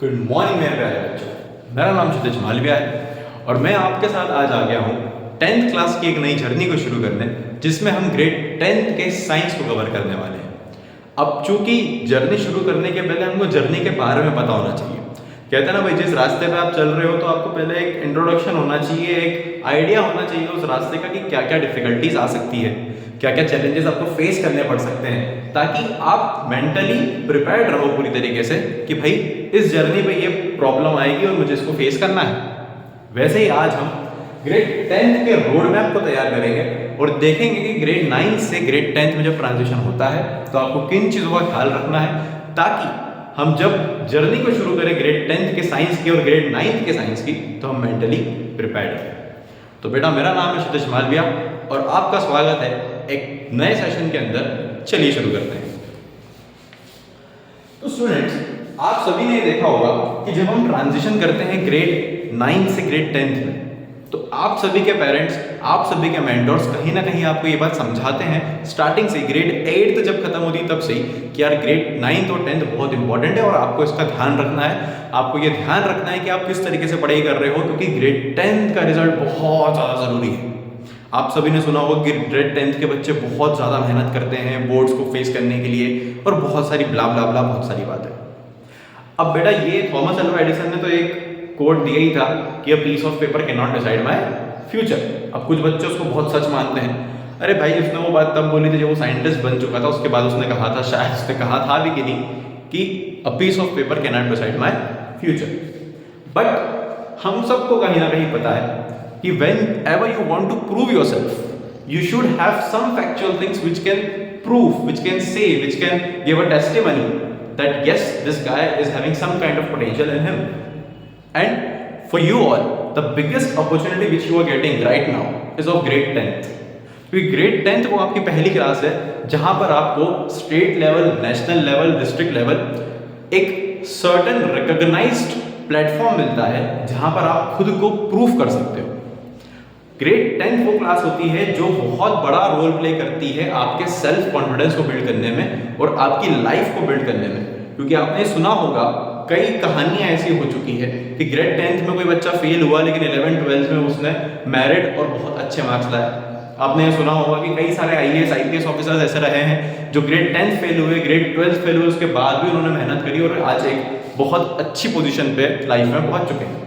Good morning मेरे प्यारे बच्चों, मेरा नाम क्षितिज मालविया है और मैं आपके साथ आज आ गया हूँ 10th क्लास की एक नई जर्नी को शुरू करने, जिसमें हम ग्रेड 10th के साइंस को कवर करने वाले हैं। अब चूंकि जर्नी शुरू करने के पहले हमको जर्नी के बारे में पता होना चाहिए। कहते हैं ना भाई, जिस रास्ते पे आप चल रहे हो तो आपको पहले एक इंट्रोडक्शन होना चाहिए, एक आइडिया होना चाहिए उस रास्ते का कि क्या क्या डिफिकल्टीज आ सकती है, क्या क्या चैलेंजेस आपको फेस करने पड़ सकते हैं, ताकि आप मेंटली प्रिपेयर्ड रहो पूरी तरीके से कि भाई इस जर्नी पे ये प्रॉब्लम आएगी और मुझे इसको फेस करना है। वैसे ही आज हम ग्रेड 10th के रोड मैप को तैयार करेंगे और देखेंगे कि ग्रेड 9 से ग्रेड 10th में जब ट्रांजिशन होता है तो आपको किन चीज़ों का ख्याल रखना है, ताकि हम जब जर्नी को शुरू करें ग्रेड 10th के साइंस की और ग्रेड 9th के साइंस की तो हम मेंटली प्रिपेयर्ड हैं। तो बेटा, मेरा नाम है क्षितिज मालविया और आपका स्वागत है एक नए सेशन के अंदर। चलिए शुरू करते हैं। तो स्टूडेंट्स, आप सभी ने देखा होगा कि जब हम ट्रांजिशन करते हैं ग्रेड 9 से ग्रेड 10th में, तो आप सभी के पेरेंट्स, आप सभी के मेंटर्स कहीं ना कहीं आपको ये बात समझाते हैं स्टार्टिंग से, ग्रेड 8 जब खत्म होती तब से कि यार ग्रेड 9 और 10th बहुत इंपॉर्टेंट है और आपको इसका ध्यान रखना है। आपको ये ध्यान रखना है कि आप किस तरीके से पढ़ाई कर रहे हो, क्योंकि ग्रेड 10th का रिजल्ट बहुत ज़्यादा ज़रूरी है। आप सभी ने सुना होगा कि ग्रेड 10th के बच्चे बहुत ज़्यादा मेहनत करते हैं बोर्ड्स को फेस करने के लिए और बहुत सारी ब्ला ब्ला ब्ला बहुत सारी बातें। अब बेटा, ये थॉमस अल्वा एडिसन ने तो एक कोट दिया ही था कि a piece of paper can not decide my future. अब कुछ बच्चे उसको बहुत सच मानते हैं। अरे भाई, उसने वो बात तब बोली थी जब वो साइंटिस्ट बन चुका था, उसके बाद उसने कहा था, शायद उसने कहा था भी कि नहीं, कि a piece of paper can not decide my future. But हम सबको कहीं ना कहीं पता है कि whenever you want to prove yourself, you should have some factual things which can prove, which can say, which can give a testimony that yes, this guy is having some kind of potential in him. And for you all, the biggest opportunity which you are getting right now is of grade 10th. क्योंकि grade 10th वो आपकी पहली class है जहां पर आपको state level, national level, district level एक certain recognised platform मिलता है जहां पर आप खुद को प्रूव कर सकते हो। ग्रेड 10th वो क्लास होती है जो बहुत बड़ा रोल प्ले करती है आपके सेल्फ कॉन्फिडेंस को बिल्ड करने में और आपकी लाइफ को बिल्ड करने में। क्योंकि आपने सुना होगा, कई कहानियां ऐसी हो चुकी है कि ग्रेड 10th में कोई बच्चा फेल हुआ लेकिन 11th-12th में उसने मेरिट और बहुत अच्छे मार्क्स लाए। आपने सुना होगा कि कई सारे IAS IPS ऑफिसर्स ऐसे रहे हैं जो ग्रेड 10th फेल हुए, ग्रेड 12th फेल हुए, उसके बाद भी उन्होंने मेहनत करी और आज एक बहुत अच्छी पोजीशन पे लाइफ में पहुंच चुके हैं।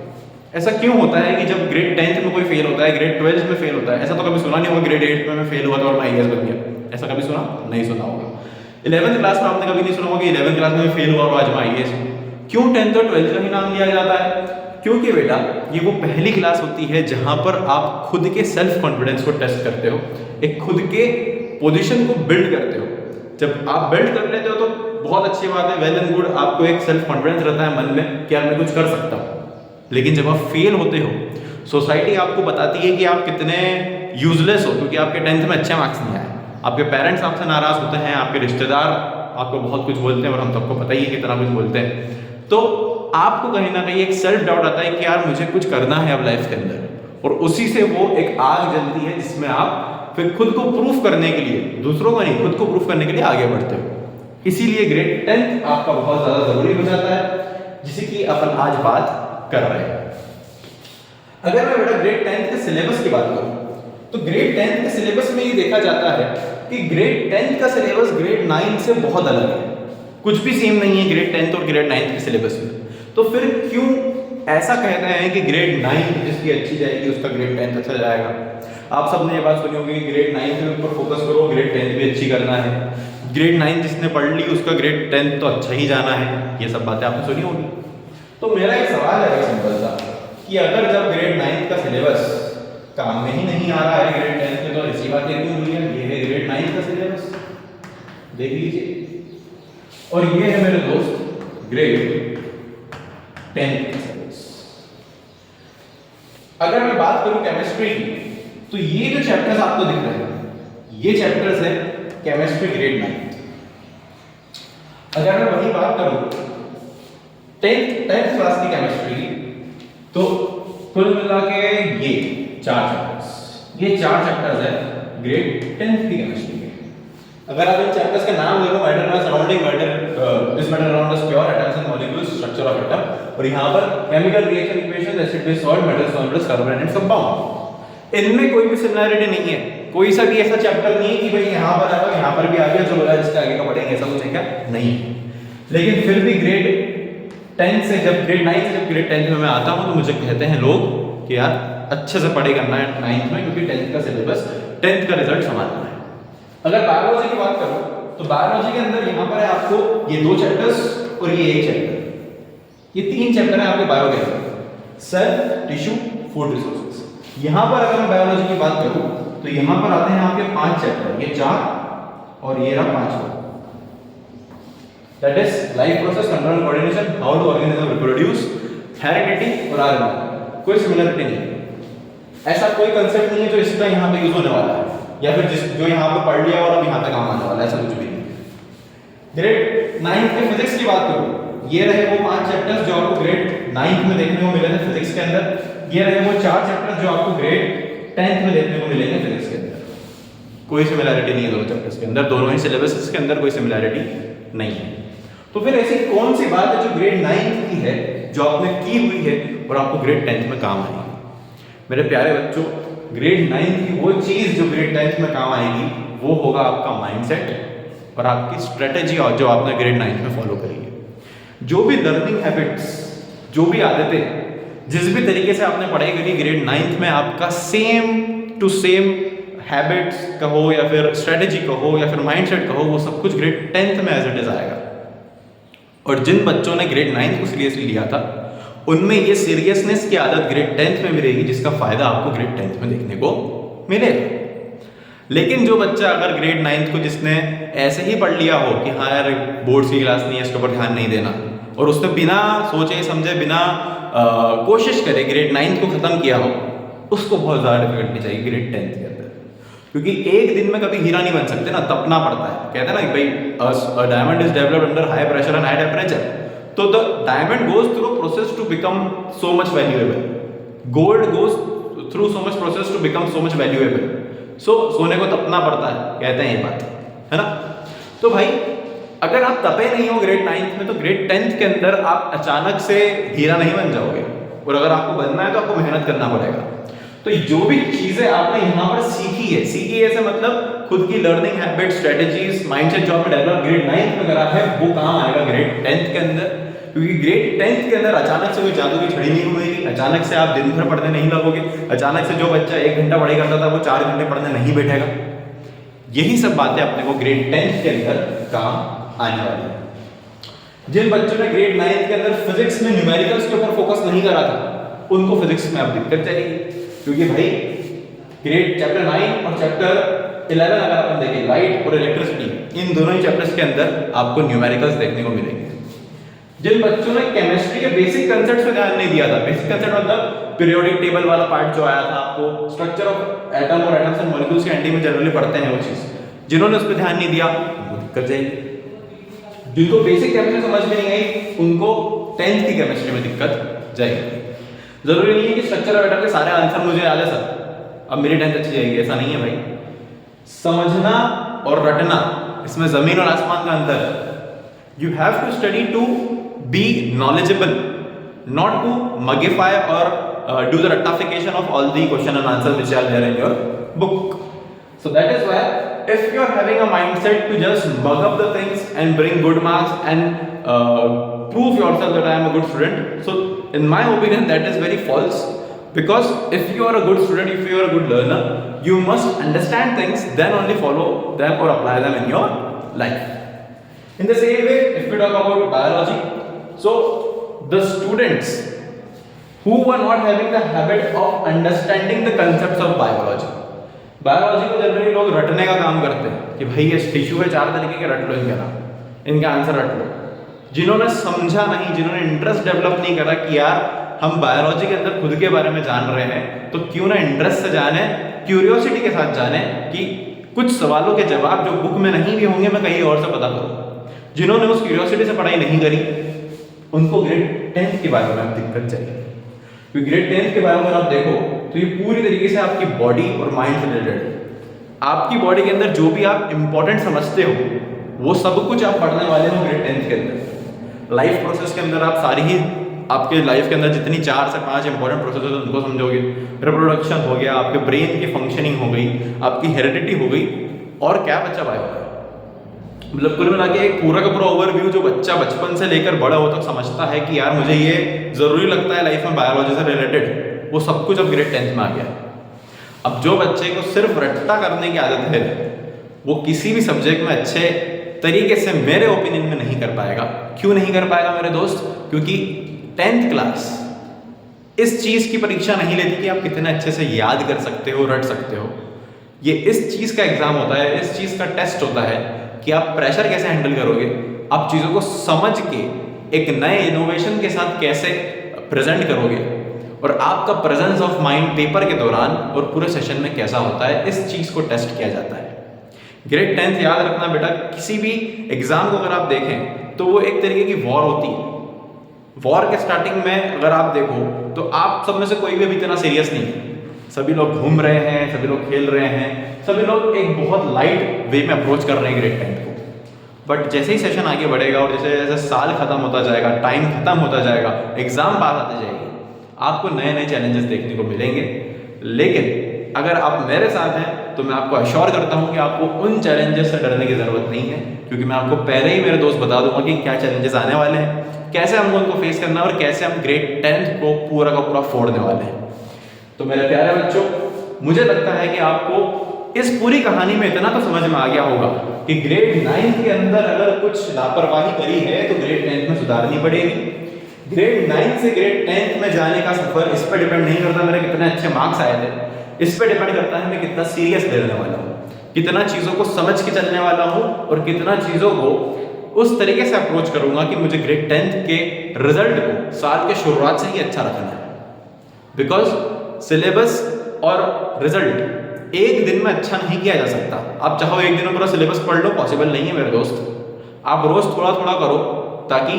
ऐसा क्यों होता है कि जब ग्रेड 10th में कोई फेल होता है, ग्रेड 12th में फेल होता है? ऐसा तो कभी सुना नहीं होगा ग्रेड 8 में मैं फेल हुआ था और मैं IAS बन गया। ऐसा कभी सुना नहीं सुना होगा। 11th क्लास में आपने कभी नहीं सुना होगा कि 11th क्लास में फेल हुआ और आज मैं IAS हूँ। क्यों 10th और 12th का ही नाम लिया जाता है? क्योंकि बेटा, ये वो पहली क्लास होती है जहां पर आप खुद के सेल्फ कॉन्फिडेंस को टेस्ट करते हो, एक खुद के पोजीशन को बिल्ड करते हो। जब आप बिल्ड कर लेते हो तो बहुत अच्छी बात है, वेल एंड गुड, आपको एक सेल्फ कॉन्फिडेंस रहता है मन में कि यार मैं कुछ कर सकता हूँ। लेकिन जब आप फेल होते हो, सोसाइटी आपको बताती है कि आप कितने यूजलेस हो, क्योंकि आपके 10th में अच्छे मार्क्स नहीं आए। आपके पेरेंट्स आपसे नाराज होते हैं, आपके रिश्तेदार आपको बहुत कुछ बोलते हैं और हम सबको पता ही है कितना कुछ बोलते हैं। तो आपको कहीं ना कहीं एक सेल्फ डाउट आता है कि यार मुझे कुछ करना है अब लाइफ के अंदर, और उसी से वो एक आग जलती है जिसमें आप फिर खुद को प्रूफ करने के लिए, दूसरों को नहीं, खुद को प्रूफ करने के लिए आगे बढ़ते हो। इसीलिए ग्रेड 10th आपका बहुत ज्यादा जरूरी हो जाता है, जिसे कि अपन आज बात कर रहे हैं। अगर मैं बेटा ग्रेड 10th के सिलेबस की बात करूं तो ग्रेड 10th के सिलेबस में ये देखा जाता है कि ग्रेड 10th का सिलेबस ग्रेड 9 से बहुत अलग है। कुछ भी सेम नहीं है ग्रेड 10th और ग्रेड 9 के सिलेबस में। तो फिर क्यों ऐसा कहते हैं कि ग्रेड 9 जिसकी अच्छी जाएगी उसका ग्रेड 10th अच्छा जाएगा? आप सबने ये बात सुनी होगी कि ग्रेड 9 के ऊपर फोकस करो, ग्रेड 10th भी अच्छी करना है। ग्रेड 9 जिसने पढ़ ली उसका ग्रेड 10th तो अच्छा ही जाना है। ये सब बातें आपने सुनी होगी। तो मेरा एक सवाल है सिंपल सा, कि अगर जब ग्रेड 9 का सिलेबस काम में ही नहीं आ रहा है ग्रेड 10 में, तो ऐसी बातें क्यों हुई है? ये है ग्रेड 9 का सिलेबस, देख लीजिए। और ये है मेरे दोस्त ग्रेड 10 का सिलेबस। अगर मैं बात करूं केमिस्ट्री की, तो ये जो चैप्टर्स आपको दिख रहे हैं, ये चैप्टर्स है केमिस्ट्री ग्रेड 9। अगर मैं वही बात करूं 10th क्लास की केमिस्ट्री, तो कुल मिला के ये 4 चैप्टर्स है ग्रेड 10th की केमिस्ट्री के। अगर आप इन चैप्टर्स के नाम देखो, मैटर में surrounding matter, this matter around us, pure atoms and molecules, structure of atom, और यहाँ पर chemical reaction equation, acid base salt, metal solvents, carbon and compound. इनमें कोई भी सिमिलरिटी नहीं है, कोई सा भी ऐसा चैप्टर नहीं है कि भाई यहाँ पर आया यहाँ पर भी आ गया, चलो यार इसके आगे का पढ़ेंगे, ऐसा कुछ है क्या? नहीं। लेकिन फिर भी ग्रेड 10 से जब ग्रेड 9 से जब ग्रेड 10 में मैं आता हूँ तो मुझे कहते हैं लोग कि यार अच्छे से पढ़े करना है 9th में, क्योंकि 10th का सिलेबस, 10th का रिजल्ट संभालना है। अगर बायोलॉजी की बात करूँ तो बायोलॉजी के अंदर यहाँ पर है आपको ये 2 चैप्टर्स और ये 1 चैप्टर, ये 3 चैप्टर है आपके बायो के अंदर, सेल, टिश्यू, फूड रिसोर्सेज। यहाँ पर अगर मैं बायोलॉजी की बात करूँ तो यहाँ पर आते हैं आपके 5 चैप्टर, ये 4 और ये रहा 5वां, that is life process, control, coordination, how to organism reproduce, heredity और आरएनए। कोई सिमिलरिटी नहीं है, ऐसा कोई कंसेप्ट नहीं है जो इसका यहाँ पे यूज होने वाला है या फिर जो यहाँ पे पढ़ लिया और अब यहाँ पे काम आने वाला है, ऐसा कुछ भी नहीं। ग्रेड 9 के फिजिक्स की बात करूँ, ये रहे वो 5 चैप्टर्स जो आपको ग्रेड 9 में देखने को मिले थे फिजिक्स के अंदर, ये रहे वो 4 चैप्टर्स जो आपको ग्रेड 10th में देखने को मिलेंगे फिजिक्स के अंदर। कोई सिमिलरिटी नहीं है दोनों चैप्टर्स के अंदर, दोनों ही सिलेबस के अंदर कोई सिमिलरिटी नहीं है। तो फिर ऐसी कौन सी बात है जो ग्रेड 9 की है, जो आपने की हुई है और आपको ग्रेड 10th में काम आएगी? मेरे प्यारे बच्चों, ग्रेड 9 की वो चीज जो ग्रेड 10th में काम आएगी वो होगा आपका माइंडसेट और आपकी स्ट्रेटेजी, और जो आपने ग्रेड 9 में फॉलो करी है। जो भी लर्निंग हैबिट्स, जो भी आदतें, जिस भी तरीके से आपने पढ़ाई करी ग्रेड 9 में, आपका सेम टू सेम हैबिट्स कहो या फिर स्ट्रेटेजी कहो या फिर माइंडसेट कहो, वो सब कुछ ग्रेड 10th में एज इट इज आएगा। और जिन बच्चों ने ग्रेड 9 को सीरियसली लिया था उनमें ये सीरियसनेस की आदत ग्रेड 10th में मिलेगी, जिसका फायदा आपको ग्रेड 10th में देखने को मिलेगा। लेकिन जो बच्चा अगर ग्रेड 9th को जिसने ऐसे ही पढ़ लिया हो कि हाँ यार बोर्ड्स की क्लास नहीं है, इसके ऊपर ध्यान नहीं देना, और उसने बिना सोचे समझे, बिना कोशिश करे ग्रेड 9th को खत्म किया हो, उसको बहुत ज़्यादा डिफिकल्टी चाहिए ग्रेड 10th के अंदर। क्योंकि एक दिन में कभी हीरा नहीं बन सकते ना, तपना पड़ता है। कहते हैं ना कि भाई diamond is developed under high pressure and high temperature, तो the diamond goes through process to become so much valuable, gold goes through so much process to become so much valuable. So सोने को तपना पड़ता है, कहते हैं ये बात, है ना। तो भाई अगर आप तपे नहीं हो ग्रेड 9th में, तो ग्रेड 10th के अंदर आप अचानक से हीरा नहीं बन जाओगे, और अगर आपको बनना है तो आपको मेहनत करना पड़ेगा। तो जो भी चीजें आपने यहाँ पर सीखी है से मतलब खुद की लर्निंग हैबिट, स्ट्रेटेजीज, माइंडसेट जो आपने डेवलप ग्रेड 9th में करा है, वो काम आएगा ग्रेड 10th के अंदर। क्योंकि ग्रेड 10th के अंदर अचानक से कोई जादू की छड़ी नहीं घूमेगी, अचानक से आप दिन भर पढ़ने नहीं लगोगे, अचानक से जो बच्चा 1 घंटा पढ़ाई करता था वो 4 घंटे पढ़ने नहीं बैठेगा। यही सब बातें अपने को ग्रेड 10th के अंदर काम आने वाली है। जिन बच्चों ने ग्रेड 9th के अंदर फिजिक्स में न्यूमेरिकल्स के ऊपर फोकस नहीं करा था, उनको फिजिक्स में अब दिक्कत चलेगी, क्योंकि भाई ग्रेड चैप्टर 9 और चैप्टर 11 अगर अपन देखें, लाइट और इलेक्ट्रिसिटी, इन दोनों ही चैप्टर्स के अंदर आपको न्यूमेरिकल्स देखने को मिलेंगे। जिन बच्चों ने केमिस्ट्री के बेसिक कंसेप्ट्स पे ध्यान नहीं दिया था, बेसिक कंसेप्ट मतलब पीरियोडिक टेबल वाला पार्ट जो आया था आपको, स्ट्रक्चर ऑफ एटम और एटम्स एंड मॉलिक्यूल्स के एनडी में जनरली पढ़ते हैं वो चीज, जिन्होंने उस पर ध्यान नहीं दिया उनको दिक्कत जाएगी। जिनको बेसिक केमिस्ट्री समझ में नहीं आई उनको 10th की केमिस्ट्री में दिक्कत जाएगी। जरूरी नहीं है कि स्ट्रक्चर ऑफ एटम के सारे आंसर मुझे याद है सर, अब मेरी 10th अच्छी जाएगी, ऐसा नहीं है भाई। समझना और रटना, इसमें जमीन और आसमान का अंतर है। You have to study to be knowledgeable, not to magnify और do the rectification of all the question and answers which are there in your book. So that is why if you are having a mindset to just mug up the things and bring good marks and prove yourself that I am a good student, so in my opinion that is very false, because if you are a good student, if you are a good learner, you must understand things, then only follow them or apply them in your life. In the same way, if we talk about biology, so the students who were not having the habit of understanding the concepts of biology, biology को generally लोग रटने का काम करते हैं कि भाई ये टिश्यू है 4 तरीके के, रट लो इनके नाम, इनके आंसर रट लो। जिन्होंने समझा नहीं, जिन्होंने इंटरेस्ट डेवलप नहीं करा कि यार हम बायोलॉजी के अंदर खुद के बारे में जान रहे हैं, तो क्यों ना इंटरेस्ट से जाने, क्यूरियोसिटी के साथ जाने कि कुछ सवालों के जवाब जो बुक में नहीं भी होंगे मैं कहीं और से पता करूँ। जिन्होंने उस क्यूरियोसिटी से पढ़ाई नहीं करी उनको ग्रेड 10th के बारे में दिक्कत चाहिए। क्योंकि ग्रेड 10th के बारे में आप देखो तो ये पूरी तरीके से आपकी बॉडी और माइंड से रिलेटेड है। आपकी बॉडी के अंदर जो भी आप इंपॉर्टेंट समझते हो वो सब कुछ आप पढ़ने वाले हो ग्रेड 10th के अंदर। लाइफ प्रोसेस के अंदर आप सारी ही आपके लाइफ के अंदर जितनी 4 से 5 इंपॉर्टेंट प्रोसेस होते हैं उनको समझोगे। रिप्रोडक्शन हो गया, आपके ब्रेन की फंक्शनिंग हो गई, आपकी हेरिडिटी हो गई, और क्या बच्चा बायो होगा। मतलब कुल मिला के एक पूरा का पूरा ओवरव्यू जो बच्चा बचपन से लेकर बड़ा हो तक समझता है कि यार मुझे ये जरूरी लगता है लाइफ में बायोलॉजी से रिलेटेड, वो सब कुछ अब ग्रेड 10th में आ गया। अब जो बच्चे को सिर्फ रट्टा करने की आदत है वो किसी भी सब्जेक्ट में अच्छे तरीके से मेरे ओपिनियन में नहीं कर पाएगा। क्यों नहीं कर पाएगा मेरे दोस्त? क्योंकि 10th क्लास इस चीज की परीक्षा नहीं लेती कि आप कितने अच्छे से याद कर सकते हो, रट सकते हो। ये इस चीज का एग्जाम होता है, इस चीज का टेस्ट होता है कि आप प्रेशर कैसे हैंडल करोगे, आप चीजों को समझ के एक नए इनोवेशन के साथ कैसे प्रेजेंट करोगे, और आपका प्रेजेंस ऑफ माइंड पेपर के दौरान और पूरे सेशन में कैसा होता है, इस चीज को टेस्ट किया जाता है। ग्रेड 10th याद रखना बेटा, किसी भी एग्जाम को अगर आप देखें तो वो एक तरीके की वॉर होती है। वॉर के स्टार्टिंग में अगर आप देखो तो आप सब में से कोई भी अभी इतना सीरियस नहीं है, सभी लोग घूम रहे हैं, सभी लोग खेल रहे हैं, सभी लोग एक बहुत लाइट वे में अप्रोच कर रहे हैं ग्रेड 10th को। बट जैसे ही सेशन आगे बढ़ेगा और जैसे जैसे साल खत्म होता जाएगा, टाइम खत्म होता जाएगा, एग्जाम पास आते जाएगी, आपको नए नए चैलेंजेस देखने को मिलेंगे। लेकिन अगर आप मेरे साथ हैं तो मैं आपको अश्योर करता हूं कि आपको उन चैलेंजेस से डरने की जरूरत नहीं है, क्योंकि मैं आपको पहले ही मेरे दोस्त बता दूंगा कि क्या चैलेंजेस आने वाले हैं, कैसे हमको उनको फेस करना है और कैसे हम ग्रेड 10th को पूरा का पूरा फोड़ने वाले हैं। तो मेरे प्यारे बच्चों, मुझे लगता है कि आपको इस पूरी कहानी में इतना तो समझ में आ गया होगा कि ग्रेड 9 के अंदर अगर कुछ लापरवाही करी है तो ग्रेड 10th में सुधारनी पड़ेगी। ग्रेड 9 से ग्रेड 10th में जाने का सफर इस पर डिपेंड नहीं करता मेरे कितने अच्छे मार्क्स आए थे, इस पर डिपेंड करता है मैं कितना सीरियस लेने वाला हूँ, कितना चीज़ों को समझ के चलने वाला हूँ और कितना चीज़ों को उस तरीके से अप्रोच करूंगा कि मुझे ग्रेड 10th के रिजल्ट को साल के शुरुआत से ही अच्छा रखना है। बिकॉज सिलेबस और रिजल्ट एक दिन में अच्छा नहीं किया जा सकता। आप चाहो एक दिन में पूरा सिलेबस पढ़ लो, पॉसिबल नहीं है मेरे दोस्त। आप रोज थोड़ा थोड़ा करो ताकि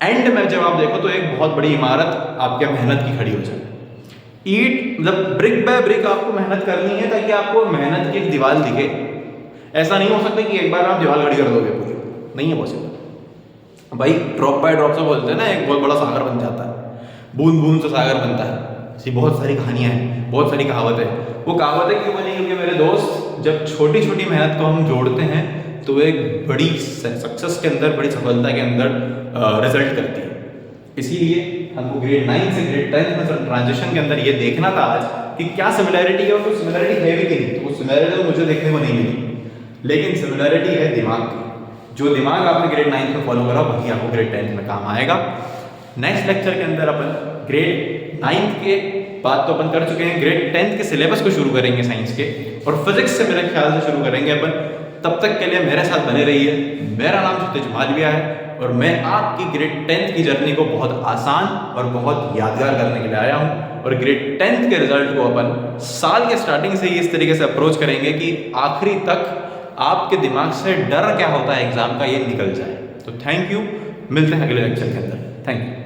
एंड में जब आप देखो तो एक बहुत बड़ी इमारत आपके मेहनत की खड़ी हो जाए। ईट मतलब ब्रिक बाय ब्रिक आपको मेहनत करनी है ताकि आपको मेहनत की एक दीवार दिखे। ऐसा नहीं हो सकता कि एक बार आप दीवार खड़ी कर दोगे पूरी, नहीं है पॉसिबल। भाई ड्रॉप बाय ड्रॉप से बोलते हैं ना, एक बहुत बड़ा सागर बन जाता है, बूंद बूंद से सागर बनता है। ऐसी बहुत सारी कहानियां हैं, बहुत सारी कहावतें हैं। वो कहावतें क्यों बनी? क्योंकि मेरे दोस्त जब छोटी छोटी मेहनत को हम जोड़ते हैं तो एक बड़ी सक्सेस के अंदर, बड़ी सफलता के अंदर रिजल्ट करती है। इसीलिए हमको ग्रेड 9 से ग्रेड 10 में ट्रांजिशन के अंदर ये देखना था आज कि क्या सिमिलैरिटी है और कोई सिमिलैरिटी है भी कि नहीं। तो वो सिमिलैरिटी मुझे देखने को नहीं मिली, लेकिन सिमिलैरिटी है दिमाग की। जो दिमाग आपने ग्रेड 9 में फॉलो करा वही आपको ग्रेड 10 में काम आएगा। नेक्स्ट लेक्चर के अंदर अपन ग्रेड 9 के बात तो अपन कर चुके हैं, ग्रेड 10 के सिलेबस को शुरू करेंगे साइंस के, और फिजिक्स से मेरे ख्याल से शुरू करेंगे अपन। तब तक के लिए मेरे साथ बने रहिए। मेरा नाम क्षितिज मालविया है और मैं आपकी ग्रेड 10 की जर्नी को बहुत आसान और बहुत यादगार करने के लिए आया हूँ। और ग्रेड 10 के रिजल्ट को अपन साल के स्टार्टिंग से ही इस तरीके से अप्रोच करेंगे कि आखिरी तक आपके दिमाग से डर क्या होता है एग्जाम का ये निकल जाए। तो थैंक यू, मिलते हैं अगले लेक्चर के अंदर। Thank you.